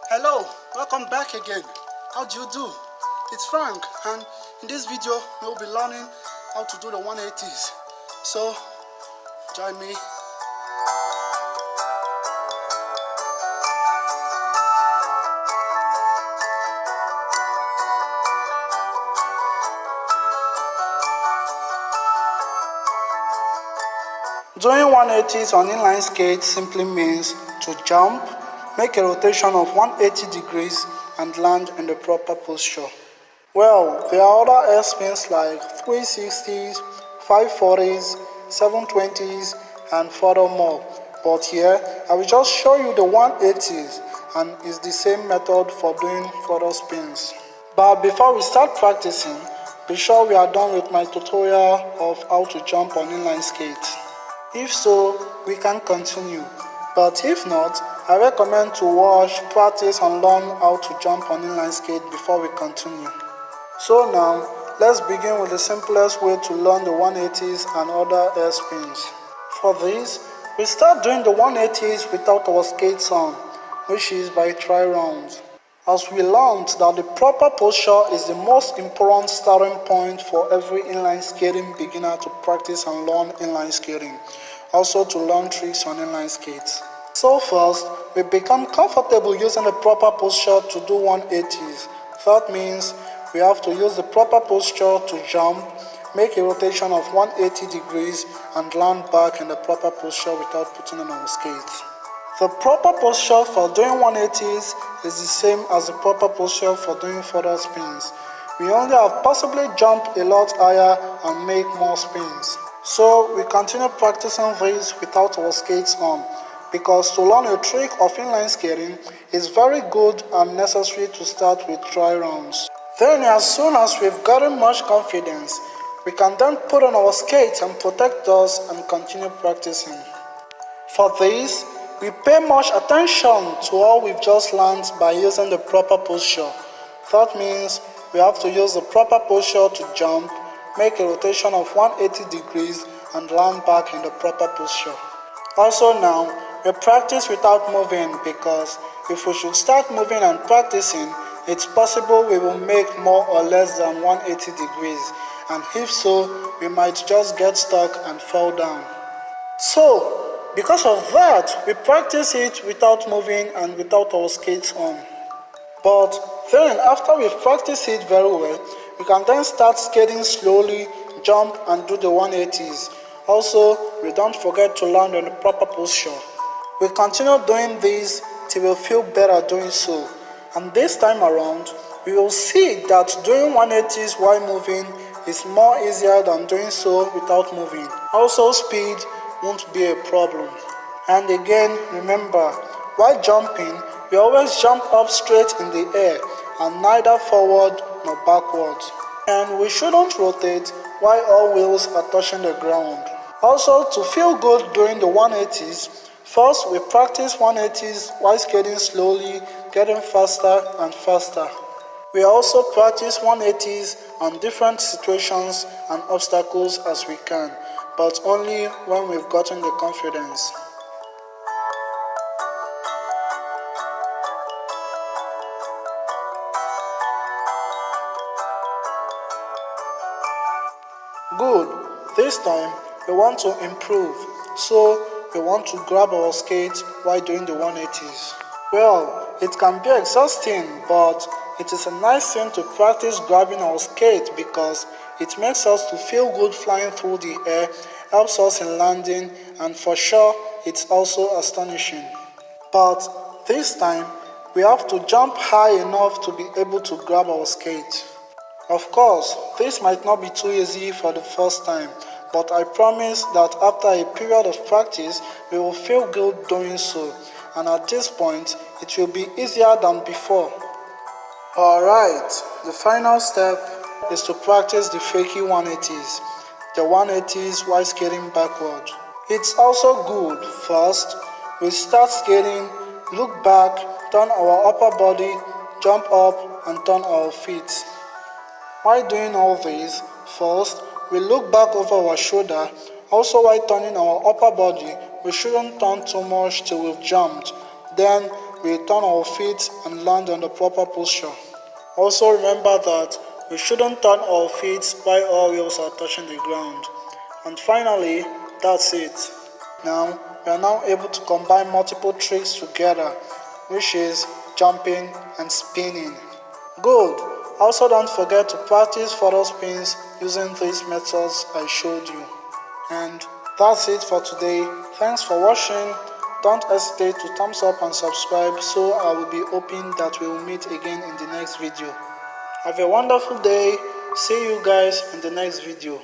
Hello, welcome back again. How do you do? It's Frank, and in this video we'll be learning how to do the 180s. So join me. Doing 180s on inline skates simply means to jump, make a rotation of 180 degrees and land in the proper posture. Well, there are other air spins like 360s, 540s, 720s and furthermore. But here, I will just show you the 180s and it's the same method for doing further spins. But before we start practicing, be sure we are done with my tutorial of how to jump on inline skates. If so, we can continue. But if not, I recommend to watch, practice and learn how to jump on inline skate before we continue. So now, let's begin with the simplest way to learn the 180s and other air spins. For this, we start doing the 180s without our skates on, which is by try rounds. As we learned that the proper posture is the most important starting point for every inline skating beginner to practice and learn inline skating, also to learn tricks on inline skates. So first, we become comfortable using the proper posture to do 180s. That means we have to use the proper posture to jump, make a rotation of 180 degrees and land back in the proper posture without putting on our skates. The proper posture for doing 180s is the same as the proper posture for doing further spins. We only have possibly jump a lot higher and make more spins. So we continue practicing this without our skates on, because to learn a trick of inline skating is very good and necessary to start with try rounds. Then as soon as we've gotten much confidence, we can then put on our skates and protect us and continue practicing. For this, we pay much attention to how we've just learned by using the proper posture. That means we have to use the proper posture to jump, make a rotation of 180 degrees and land back in the proper posture. Also now, we practice without moving, because if we should start moving and practicing, it's possible we will make more or less than 180 degrees, and if so, we might just get stuck and fall down. So, because of that, we practice it without moving and without our skates on. But then, after we've practiced it very well, we can then start skating slowly, jump and do the 180s. Also, we don't forget to land in the proper posture. We continue doing this till we feel better doing so. And this time around, we will see that doing 180s while moving is more easier than doing so without moving. Also, speed won't be a problem. And again, remember, while jumping, we always jump up straight in the air and neither forward nor backwards. And we shouldn't rotate while all wheels are touching the ground. Also, to feel good during the 180s, first we practice 180s while skating slowly, getting faster and faster. We also practice 180s on different situations and obstacles as we can, but only when we've gotten the confidence. Good. This time we want to improve, so we want to grab our skates while doing the 180s. Well, it can be exhausting, but it is a nice thing to practice grabbing our skate, because It makes us to feel good flying through the air, helps us in landing, and for sure, it's also astonishing. But this time, we have to jump high enough to be able to grab our skate. Of course, this might not be too easy for the first time, but I promise that after a period of practice, we will feel good doing so, and at this point, it will be easier than before. Alright, the final step is to practice the Fakie 180s, the 180s while skating backward. It's also good, first, we start skating, look back, turn our upper body, jump up and turn our feet. While doing all this, first, we look back over our shoulder. Also while turning our upper body, we shouldn't turn too much till we've jumped. Then we turn our feet and land on the proper posture. Also remember that we shouldn't turn our feet while our wheels are touching the ground. And finally, that's it. Now, we are now able to combine multiple tricks together, which is jumping and spinning. Good. Also don't forget to practice further spins using these methods I showed you. And that's it for today. Thanks for watching. Don't hesitate to thumbs up and subscribe, so I will be hoping that we will meet again in the next video. Have a wonderful day. See you guys in the next video.